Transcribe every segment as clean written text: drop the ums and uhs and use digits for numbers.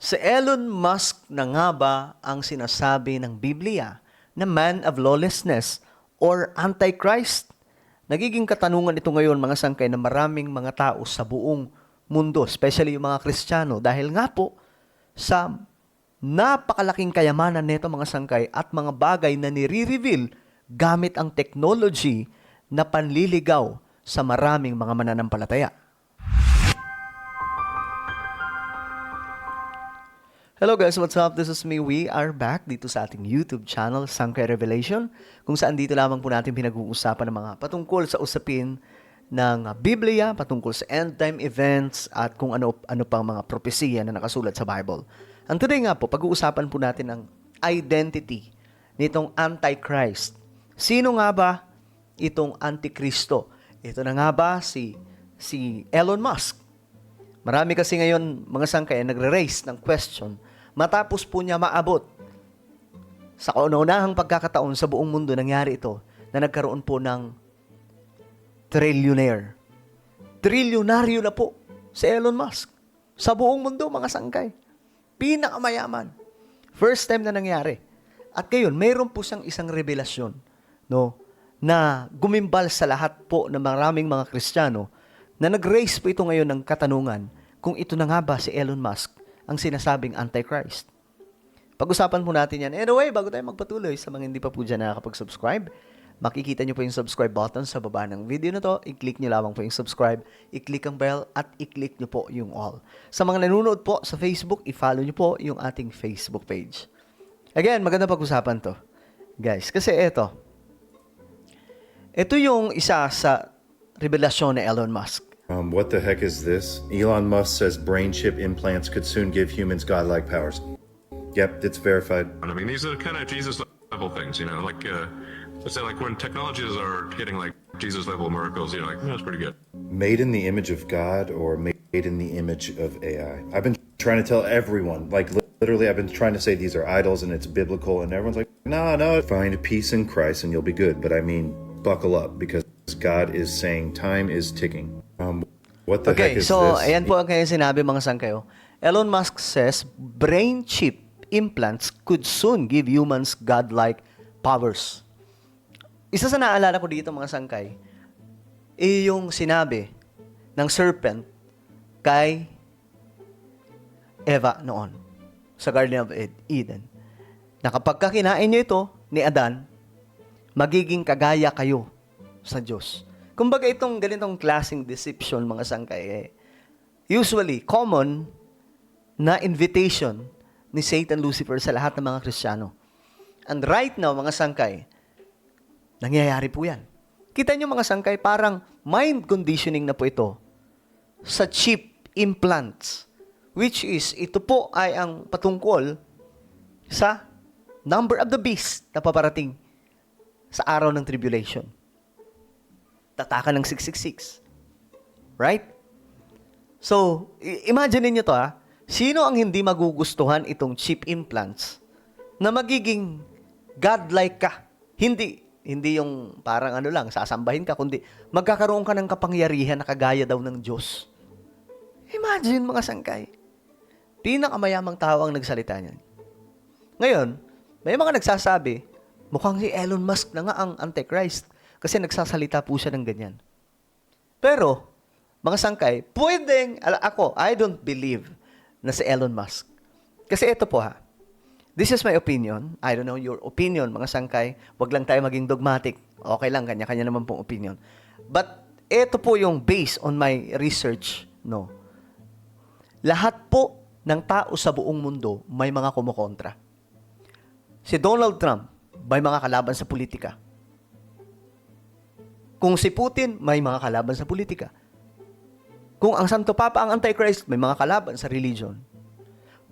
Si Elon Musk na nga ba ang sinasabi ng Biblia na man of lawlessness or Antichrist? Nagiging katanungan ito ngayon mga sangkay na maraming mga tao sa buong mundo, especially yung mga Kristiyano, dahil nga po sa napakalaking kayamanan nito mga sangkay at mga bagay na nire-reveal gamit ang technology na panliligaw sa maraming mga mananampalataya. Hello guys, what's up? This is me. We are back dito sa ating YouTube channel, Sangkay Revelation, kung saan dito lamang po natin pinag-uusapan ng mga patungkol sa usapin ng Biblia, patungkol sa end-time events, at kung ano pang mga propesiya na nakasulat sa Bible. And today nga po, pag-uusapan po natin ang identity nitong Antichrist. Sino nga ba itong Antikristo? Ito na nga ba si Elon Musk? Marami kasi ngayon mga sangkay nagre-raise ng question matapos po niya maabot sa kauna-unahang pagkakataon sa buong mundo nangyari ito na nagkaroon po ng trillionaire. Trilyonaryo na po si Elon Musk sa buong mundo mga sangkay. Pinakamayaman. First time na nangyari. At ngayon, mayroon po siyang isang revelasyon, no, na gumimbal sa lahat po ng maraming mga Kristiyano na nag-raise po ito ngayon ng katanungan kung ito na nga ba si Elon Musk ang sinasabing Antichrist. Pag-usapan po natin yan. Anyway, bago tayo magpatuloy, sa mga hindi pa po dyan nakakapag-subscribe, makikita nyo po yung subscribe button sa baba ng video na to. I-click nyo lamang po yung subscribe, i-click ang bell, at i-click nyo po yung all. Sa mga nanonood po sa Facebook, i-follow nyo po yung ating Facebook page. Again, maganda pag-usapan to, guys. Kasi ito yung isa sa revelasyon ni Elon Musk. What the heck is this? Elon Musk says brain chip implants could soon give humans godlike powers. Yep, it's verified. I mean, these are kind of Jesus level things, you know, like, let's say like when technologies are hitting like Jesus level miracles, you're like, that's pretty good. Made in the image of God or made in the image of AI. I've been trying to tell everyone, like literally I've been trying to say these are idols and it's biblical, and everyone's like, no, find peace in Christ and you'll be good. But I mean, buckle up because God is saying time is ticking. What the heck is so this? ayan po ang kanyang sinabi mga sangkayo. Elon Musk says brain chip implants could soon give humans godlike powers. Isa sa naalala ko dito mga sangkay, yung sinabi ng serpent kay Eva noon sa Garden of Eden, na kapag kinain nyo ito ni Adan, magiging kagaya kayo sa Diyos. Kumbaga itong ganitong klaseng deception mga sangkay, usually common na invitation ni Satan Lucifer sa lahat ng mga Kristiyano. And right now mga sangkay, nangyayari po yan. Kita nyo mga sangkay, parang mind conditioning na po ito sa chip implants, which is, ito po ay ang patungkol sa number of the beast na paparating sa araw ng tribulation. Tataka ng 666. Right? So, imagine niyo to Sino ang hindi magugustuhan itong chip implants na magiging godlike ka? Hindi yung parang sasambahin ka, kundi magkakaroon ka ng kapangyarihan na kagaya daw ng Diyos. Imagine mga sangkay. Pinakamayamang tao ang nagsalita niyan. Ngayon, may mga nagsasabi, mukhang si Elon Musk na nga ang Antichrist kasi nagsasalita po siya ng ganyan. Pero, mga sangkay, I don't believe na si Elon Musk. Kasi ito po this is my opinion. I don't know your opinion, mga sangkay. Huwag lang tayo maging dogmatic. Okay lang, kanya-kanya naman pong opinion. But, ito po yung based on my research, no. Lahat po ng tao sa buong mundo may mga kumukontra. Si Donald Trump, may mga kalaban sa politika. Kung si Putin, may mga kalaban sa politika. Kung ang Santo Papa ang Antichrist, may mga kalaban sa religion.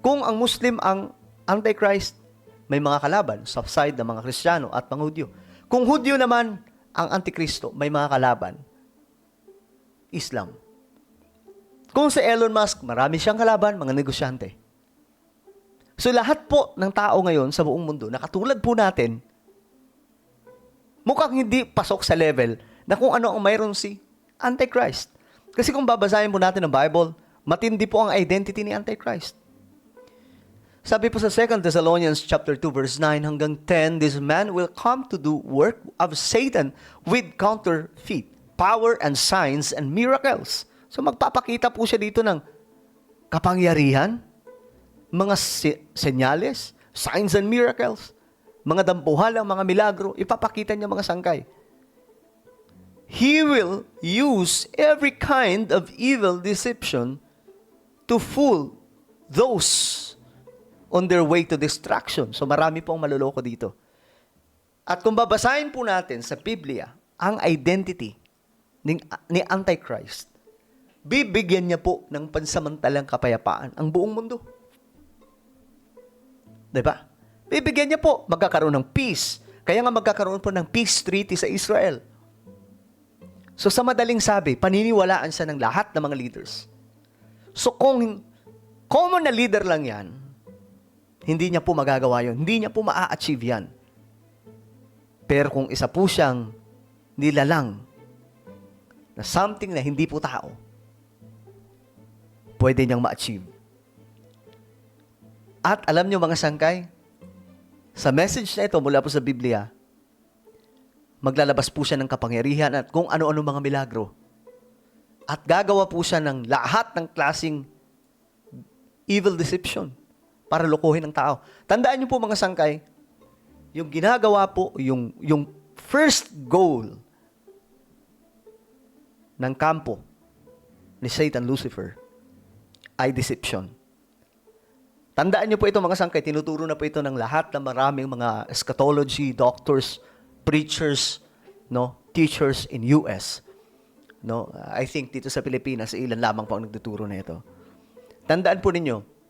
Kung ang Muslim ang Antichrist, may mga kalaban sa side ng mga Kristiyano at mga Hudyo. Kung Hudyo naman ang Antikristo, may mga kalaban Islam. Kung si Elon Musk, marami siyang kalaban, mga negosyante. So lahat po ng tao ngayon sa buong mundo, na katulad po natin, mukhang hindi pasok sa level na kung ano ang mayroon si Antichrist. Kasi kung babasahin po natin ang Bible, matindi po ang identity ni Antichrist. Sabi po sa 2 Thessalonians chapter 2 verse 9 hanggang 10, this man will come to do work of Satan with counterfeit, power and signs and miracles. So magpapakita po siya dito ng kapangyarihan, mga senyales, signs and miracles, mga dampuhalang, mga milagro, ipapakita niya mga sangkay. He will use every kind of evil deception to fool those on their way to destruction. So marami pong maluloko dito. At kung babasahin po natin sa Biblia, ang identity ni Antichrist, bibigyan niya po ng pansamantalang kapayapaan ang buong mundo. Diba? Bibigyan niya po, magkakaroon ng peace. Kaya nga magkakaroon po ng peace treaty sa Israel. So sa madaling sabi, paniniwalaan siya ng lahat ng mga leaders. So kung common na leader lang yan, hindi niya po magagawa yun. Hindi niya po maa-achieve yan. Pero kung isa po siyang nilalang na something na hindi po tao, pwede niyang ma-achieve. At alam niyo mga sangkay, sa message na ito mula po sa Biblia, maglalabas po siya ng kapangyarihan at kung ano-ano mga milagro. At gagawa po siya ng lahat ng klaseng evil deception para lokohin ang tao. Tandaan niyo po mga sangkay, yung ginagawa po, yung first goal ng kampo ni Satan, Lucifer, ay deception. Tandaan niyo po ito mga sangkay, tinuturo na po ito ng lahat ng maraming mga eschatology, doctors, preachers, no, teachers in US. No, I think dito sa Pilipinas, ilan lamang po ang nagtuturo na ito. Tandaan po ninyo,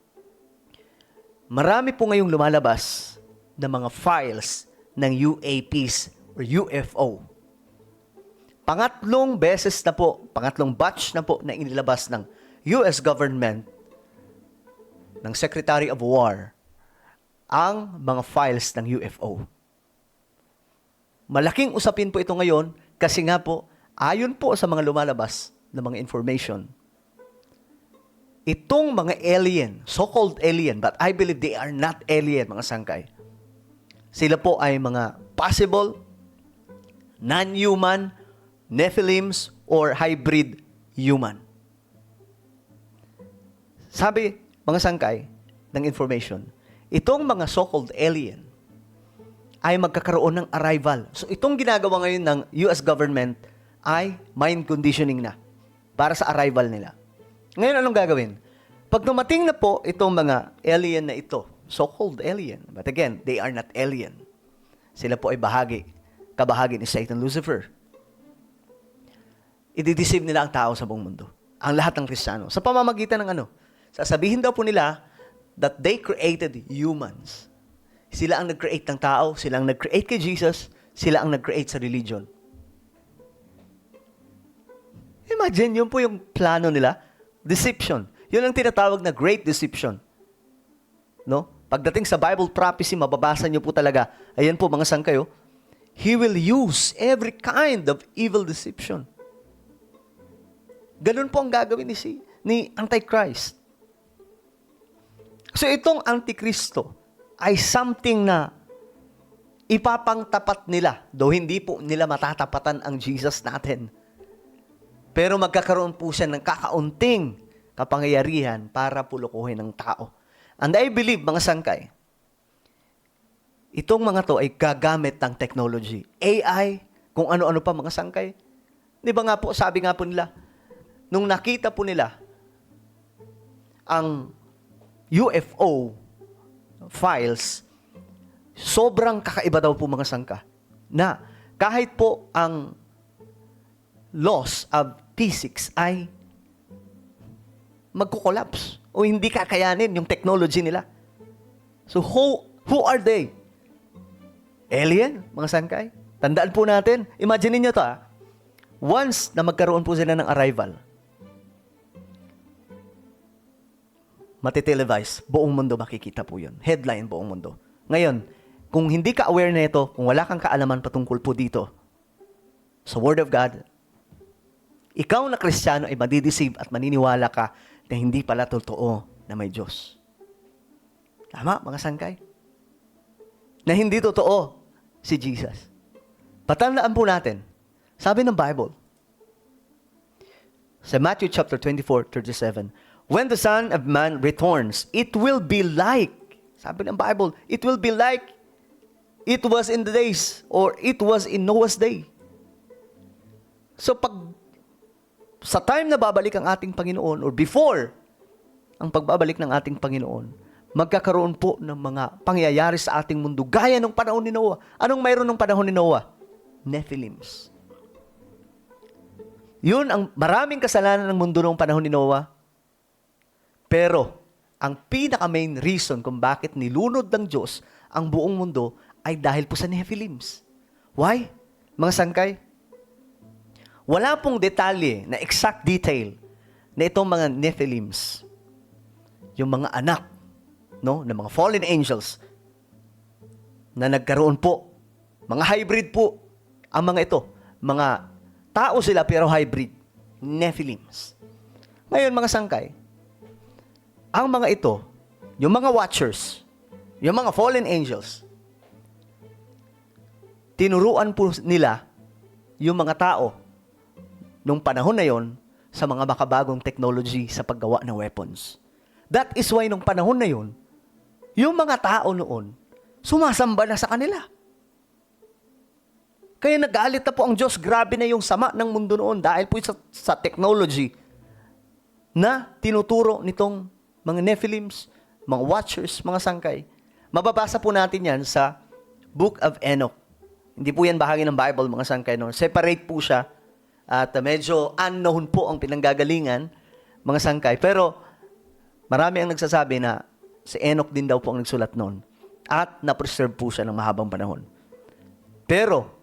marami po ngayong lumalabas na mga files ng UAPs or UFO. Pangatlong batch na po na inilabas ng US government, ng Secretary of War, ang mga files ng UFO. Malaking usapin po ito ngayon kasi nga po, ayon po sa mga lumalabas na mga information, itong mga alien, so-called alien, but I believe they are not alien, mga sangkay. Sila po ay mga possible, non-human, Nephilims, or hybrid human. Sabi, mga sangkay, ng information, itong mga so-called alien ay magkakaroon ng arrival. So itong ginagawa ngayon ng US government ay mind conditioning na para sa arrival nila. Ngayon, anong gagawin? Pag dumating na po itong mga alien na ito, so-called alien, but again, they are not alien. Sila po ay kabahagi ni Satan, Lucifer. I-deceive nila ang tao sa buong mundo. Ang lahat ng Kristiyano. Sa pamamagitan ng ano? Sasabihin daw po nila that they created humans. Sila ang nag-create ng tao, sila ang nag-create kay Jesus, sila ang nag-create sa religion. Imagine, yun po yung plano nila. Deception. Yun ang tinatawag na great deception. No? Pagdating sa Bible prophecy, mababasa niyo po talaga, ayan po mga sangkayo, He will use every kind of evil deception. Ganun po ang gagawin ni Antichrist. So itong Antikristo ay something na ipapangtapat nila, though hindi po nila matatapatan ang Jesus natin. Pero magkakaroon po siya ng kakaunting kapangyarihan para pulukuhin ng tao. And I believe, mga sangkay, itong mga to ay gagamit ng technology. AI, kung ano-ano pa mga sangkay. Di ba nga po, sabi nga po nila, nung nakita po nila ang UFO files, sobrang kakaiba daw po mga sangka. Na kahit po ang laws of physics ay magko-collapse o hindi kakayanin yung technology nila. So who are they? Alien, mga sangkay? Tandaan po natin, imagine niyo to once na magkaroon po sila ng arrival, matitelevise, buong mundo makikita po yun. Headline, buong mundo. Ngayon, kung hindi ka aware na ito, kung wala kang kaalaman patungkol po dito, sa Word of God, ikaw na Kristiyano ay madideceive at maniniwala ka na hindi pala totoo na may Diyos. Tama, mga sangkay. Na hindi totoo si Jesus. Patandaan po natin, sabi ng Bible, sa Matthew chapter 24:37, when the Son of Man returns, it will be like, sabi ng Bible, it will be like it was in the days, or it was in Noah's day. So pag sa time na babalik ang ating Panginoon, or before ang pagbabalik ng ating Panginoon, magkakaroon po ng mga pangyayari sa ating mundo gaya ng panahon ni Noah. Anong mayroon ng panahon ni Noah? Nephilims. Yun ang maraming kasalanan ng mundo noong panahon ni Noah. Pero ang pinaka-main reason kung bakit nilunod ng Diyos ang buong mundo ay dahil po sa Nephilims. Why? Mga sangkay? Wala pong detalye na exact detail na itong mga Nephilims, yung mga anak, no, ng mga fallen angels na nagkaroon po, mga hybrid po ang mga ito. Mga tao sila pero hybrid. Nephilims. Ngayon mga sangkay, ang mga ito, yung mga watchers, yung mga fallen angels, tinuruan po nila yung mga tao nung panahon na yon sa mga makabagong technology sa paggawa ng weapons. That is why nung panahon na yon, yung mga tao noon, sumasamba na sa kanila. Kaya nagalit na po ang Diyos. Grabe na yung sama ng mundo noon dahil po sa technology na tinuturo nitong mga Nephilims, mga watchers, mga sangkay. Mababasa po natin yan sa Book of Enoch. Hindi po yan bahagi ng Bible, mga sangkay. No? Separate po siya. At medyo unknown po ang pinanggagalingan, mga sangkay. Pero marami ang nagsasabi na si Enoch din daw po ang nagsulat noon. At na-preserve po siya ng mahabang panahon. Pero,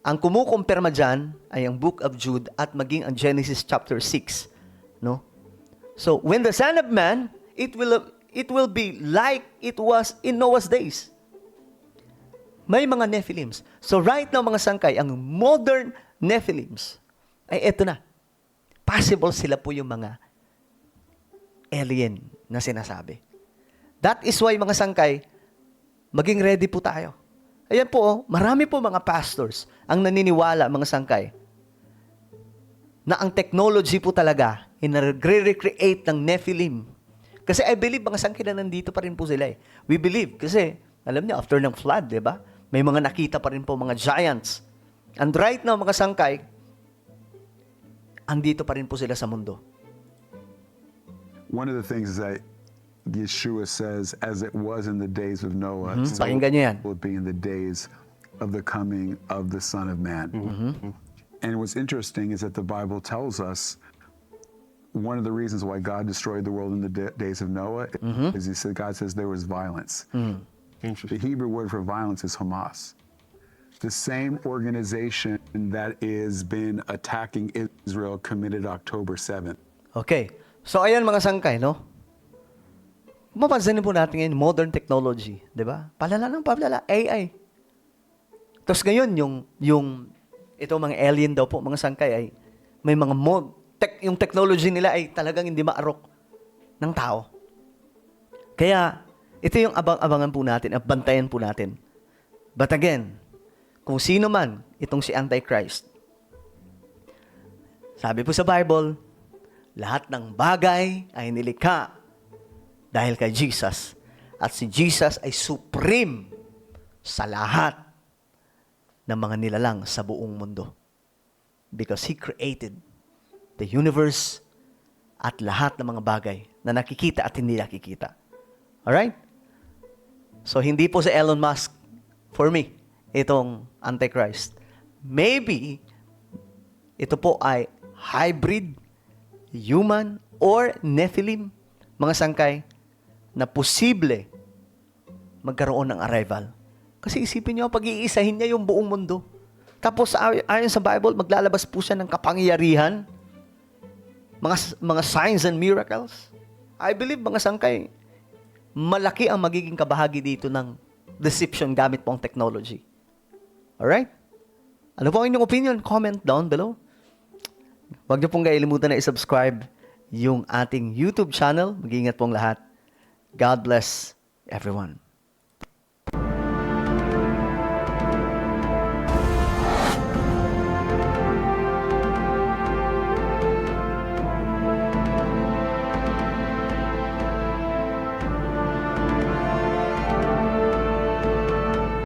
ang kumukumpirma dyan ay ang Book of Jude at maging ang Genesis chapter 6. No? So, when the Son of Man, it will be like it was in Noah's days. May mga Nephilims. So, right now, mga sangkay, ang modern Nephilims ay eto na. Possible sila po yung mga alien na sinasabi. That is why, mga sangkay, maging ready po tayo. Ayan po, marami po mga pastors ang naniniwala, mga sangkay, na ang technology po talaga ay nagre-recreate ng Nephilim. Kasi I believe, mga sangkay, na nandito pa rin po sila eh. We believe, kasi, alam niyo, after ng flood, di ba? May mga nakita pa rin po mga giants. And right now, mga sangkay, andito pa rin po sila sa mundo. One of the things that Yeshua says, as it was in the days of Noah, so Pakinggan niyo yan. will it be in the days of the coming of the Son of Man. And what's interesting is that the Bible tells us one of the reasons why God destroyed the world in the days of Noah is God says there was violence. The Hebrew word for violence is Hamas. The same organization that is been attacking Israel committed October 7th. Okay. So, ayan mga sangkay, no? Mapansinin po natin ngayon, modern technology, di ba? Palala ng palala, AI. Tapos ngayon, ito mga alien daw po, mga sangkay, ay may mga yung technology nila ay talagang hindi maarok ng tao. Kaya, ito yung abang-abangan po natin, at bantayan po natin. But again, kung sino man itong si Antichrist, sabi po sa Bible, lahat ng bagay ay nilikha dahil kay Jesus. At si Jesus ay supreme sa lahat ng mga nilalang sa buong mundo. Because He created the universe at lahat ng mga bagay na nakikita at hindi nakikita. Alright? So, hindi po si Elon Musk, for me, itong Antichrist. Maybe, ito po ay hybrid, human, or Nephilim, mga sangkay, na posible magkaroon ng arrival. Kasi isipin nyo, pag-iisahin niya yung buong mundo. Tapos, ayon sa Bible, maglalabas po siya ng kapangyarihan, mga signs and miracles. I believe, mga sangkay, malaki ang magiging kabahagi dito ng deception gamit po ang technology. Alright? Ano po ang inyong opinion? Comment down below. Huwag niyo pong kailimutan na i-subscribe yung ating YouTube channel. Mag-iingat pong lahat. God bless everyone.